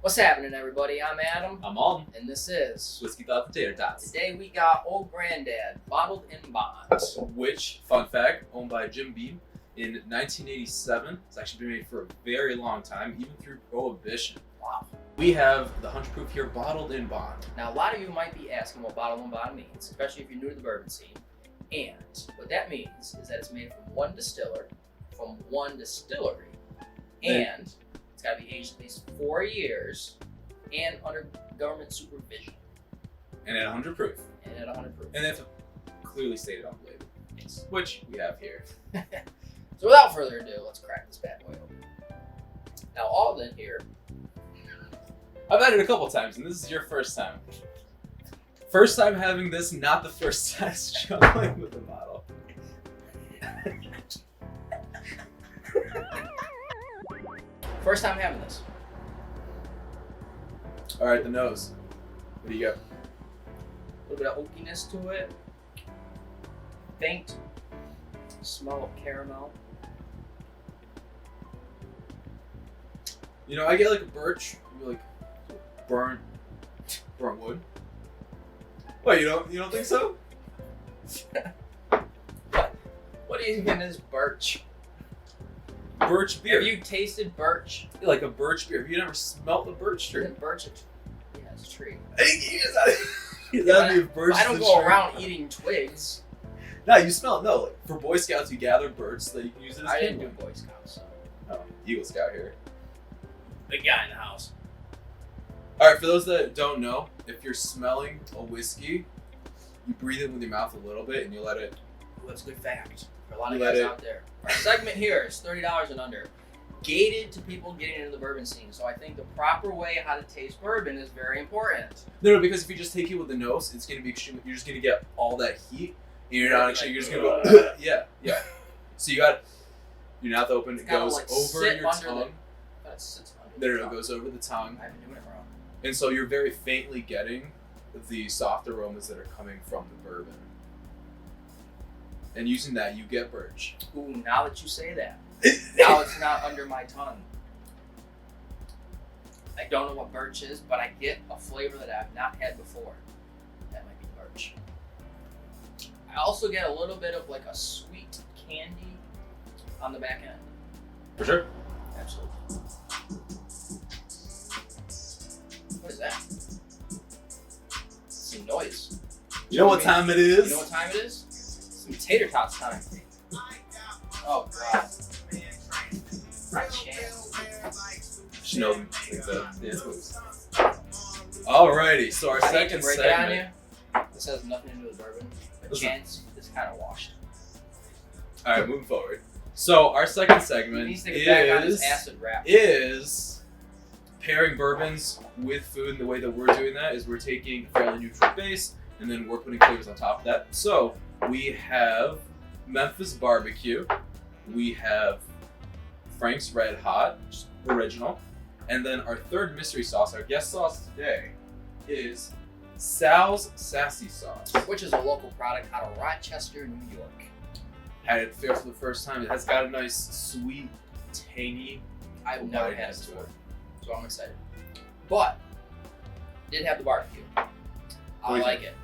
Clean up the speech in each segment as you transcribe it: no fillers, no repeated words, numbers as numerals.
What's happening, everybody? I'm Adam. I'm Alden. And this is Whiskey Thought Potato Tots. Today we got Old Grandad, bottled in bonds. Which, fun fact, owned by Jim Beam in 1987. It's actually been made for a very long time, even through Prohibition. Wow. We have the 100 proof here, bottled in bond. Now, a lot of you might be asking what bottled in bond means, especially if you're new to the bourbon scene. And what that means is that it's made from one distiller, from one distillery, and it's got to be aged at least 4 years and under government supervision. And at 100 proof. And at 100 proof. And that's clearly stated on the label. Yes. Which we have here. So without further ado, let's crack this bad boy open. Now, Alden here. I've had it a couple times, and this is your first time. First time having this, not the first time struggling with the bottle. First time having this. All right, the nose. What do you got? A little bit of oakiness to it. Faint smell of caramel. You know, I get like a birch, like burnt wood. What, you don't think so? What even is birch? Birch beer. Have you tasted birch? Like a birch beer. Have you never smelled a birch tree? Isn't birch yeah, it's a tree. That'd be a birch. I don't go around eating twigs. No, you smell it. No, like for Boy Scouts, you gather birch so that you can use it as I didn't kindling. do Boy Scouts. So. Oh, Eagle Scout here. Big guy in the house. All right, for those that don't know, if you're smelling a whiskey, you breathe it with your mouth a little bit and you let it. Ooh, that's a good fact for a lot of Let guys it- out there. Our segment here is $30 and under. Gated to people getting into the bourbon scene. So I think the proper way how to taste bourbon is very important. No, because if you just take it with the nose, it's gonna be extreme. You're just gonna get all that heat, and you're not actually. You're just gonna go. yeah. So you got your mouth open. It Gotta, goes like, over sit your under tongue. That sits under No, the it tongue. goes over the tongue, I've been doing it wrong. and so you're very faintly getting the soft aromas that are coming from the bourbon. And using that, you get birch. Ooh, now that you say that. Now it's not under my tongue. I don't know what birch is, but I get a flavor that I've not had before. That might be birch. I also get a little bit of like a sweet candy on the back end. For sure. Absolutely. What is that? Some noise. You know what time it is? You know what time it is? Some tater tots time. Oh god. Not a chance. You know, like alrighty, so our I hate to second break it on segment. you. This has nothing to do with bourbon. A Listen. chance is kind of washed. Alright, moving forward. So our second He segment needs to get back on his is acid rap. pairing bourbons with food. And the way that we're doing that is we're taking a fairly neutral base and then we're putting flavors on top of that. So we have Memphis BBQ, we have Frank's Red Hot, just original, and then our third mystery sauce, our guest sauce today, is Sal's Sassy Sauce. Which is a local product out of Rochester, New York. Had it there for the first time. It has got a nice, sweet, tangy. I've never had it lightness to before, it. so I'm excited. But, did have the barbecue. What do I you like it.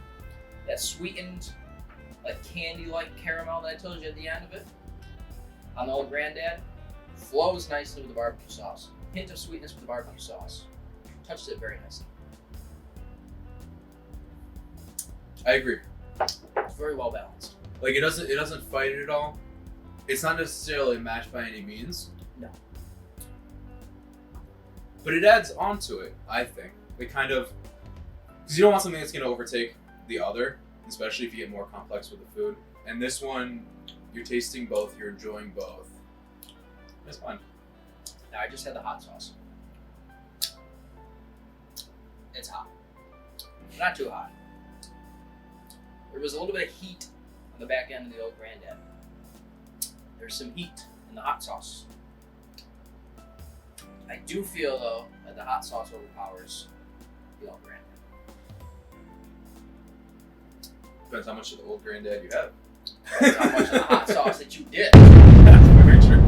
That sweetened, like candy-like caramel that I told you at the end of it, on the Old Grandad, flows nicely with the barbecue sauce. Hint of sweetness with the barbecue sauce. Touches it very nicely. I agree. It's very well balanced. Like it doesn't fight it at all. It's not necessarily a match by any means. No. But it adds on to it, I think. It kind of, because you don't want something that's going to overtake the other, especially if you get more complex with the food. And this one, you're tasting both, you're enjoying both. It's fun. Now I just had the hot sauce. It's hot. Not too hot. There was a little bit of heat on the back end of the Old Grandad. There's some heat in the hot sauce. I do feel though that the hot sauce overpowers the Old Grandad. Depends how much of the Old Grandad you have. That's how much of the hot sauce that you did. That's very true.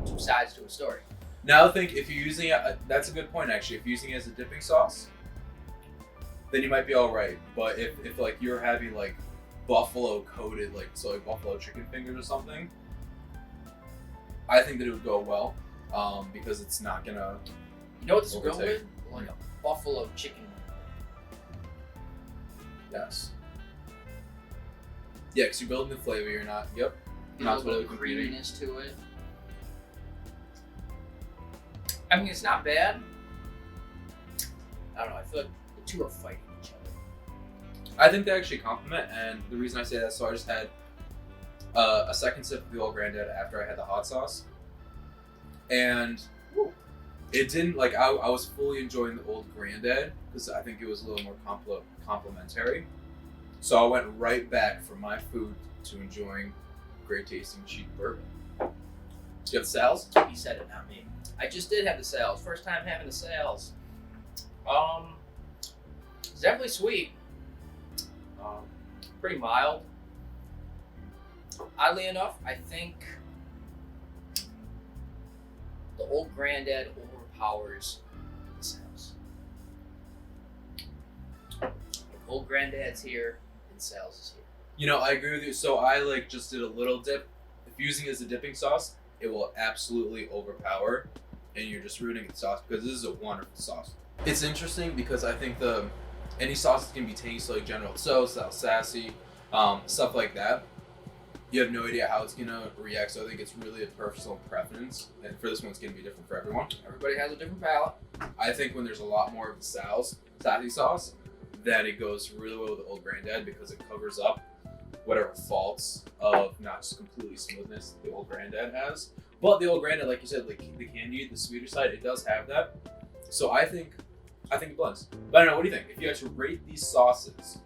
Two sides to a story. Now think if you're using it, that's a good point actually. If you're using it as a dipping sauce, then you might be all right. But if like you're having like buffalo coated, like so like buffalo chicken fingers or something, I think that it would go well, because it's not gonna. You know what this is overtake. going with? Like a buffalo chicken. Yes. Yeah, because you're building the flavor. You're not. Yep. A Not little totally bit of competing. creaminess to it. I mean, it's not bad. I don't know. I feel like the two are fighting each other. I think they actually complement, and the reason I say that, so I just had a second sip of the old Grandad after I had the hot sauce, and it didn't like I was fully enjoying the old Grandad because I think it was a little more complimentary. So I went right back from my food to enjoying great tasting cheap bourbon. You got the Sal's? He said it, not me. I just did have the Sal's. First time having the Sal's. It's definitely sweet. Pretty mild. Oddly enough, I think the old Grandad overpowers the Sal's. Old Granddad's here and Sal's is here. You know, I agree with you. So I like just did a little dip. If using it as a dipping sauce, it will absolutely overpower, and you're just rooting the sauce because this is a wonderful sauce. It's interesting because I think any sauces can be tangy, so like General Tso's, Sassy, stuff like that. You have no idea how it's gonna react, so I think it's really a personal preference, and for this one, it's gonna be different for everyone. Everybody has a different palate. I think when there's a lot more of the Sassy sauce, then it goes really well with the old Grandad because it covers up whatever faults of not just completely smoothness the old Grandad has. But the old Grandad, like you said, like the candy, the sweeter side, it does have that. So I think it blends. But I don't know, what do you think? If you had to rate these sauces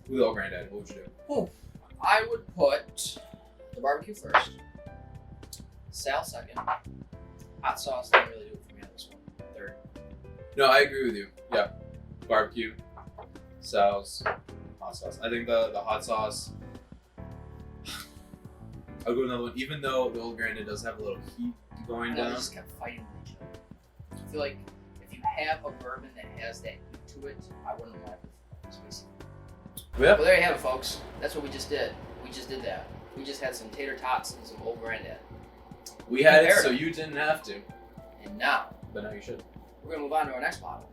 with the old Grandad, what would you do? I would put the barbecue first, Sal second, hot sauce didn't really do it for me on this one, third. No, I agree with you. Yeah, barbecue, Sal's, hot sauce. I think the hot sauce. I'll go with another one. Even though the old Grandad does have a little heat going They down. just kept fighting with each other. I feel like if you have a bourbon that has that heat to it, I wouldn't want it spicy. Yeah. Well, there you have it, folks. That's what we just did. We just did that. We just had some tater tots and some old Grandad. We had it, Compared so them. you didn't have to. And now, But now you should. we're going to move on to our next bottle.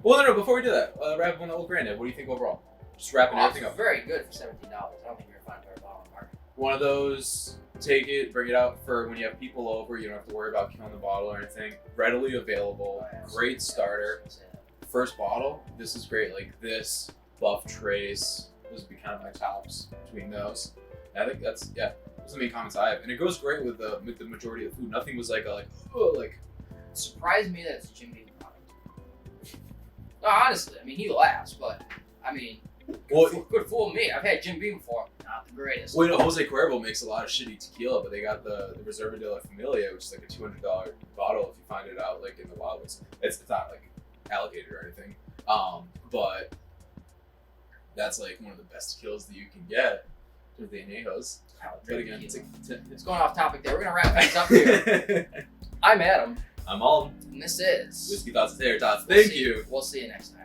Well, no, before we do that, wrap up on the old Grandad. What do you think overall? Just wrapping everything up. Very good for $17. I don't think you're going to find a better bottle in the market. One of those, take it, bring it out for when you have people over. You don't have to worry about killing the bottle or anything. Readily available. Great starter. First bottle, this is great. Like this, Buff Trace, those would be kind of my tops between those. And I think that's, yeah, those are the main comments I have. And it goes great with the majority of the food. Nothing was like, it surprised me that it's a Jim Beam product. No, honestly, I mean, he laughs, but, I mean, good fool me. I've had Jim Beam before. Not the greatest. well, you know, Jose Cuervo makes a lot of shitty tequila, but they got the Reserva de la Familia, which is like a $200 bottle if you find it out like in the wild. It's not like allocated or anything. But that's like one of the best tequilas that you can get with the añejos. But again, It's going off topic there. We're going to wrap things up here. I'm Adam. I'm Alden. And this is Whiskey Thoughts and Tater Tots. We'll Thank see you. We'll see you next time.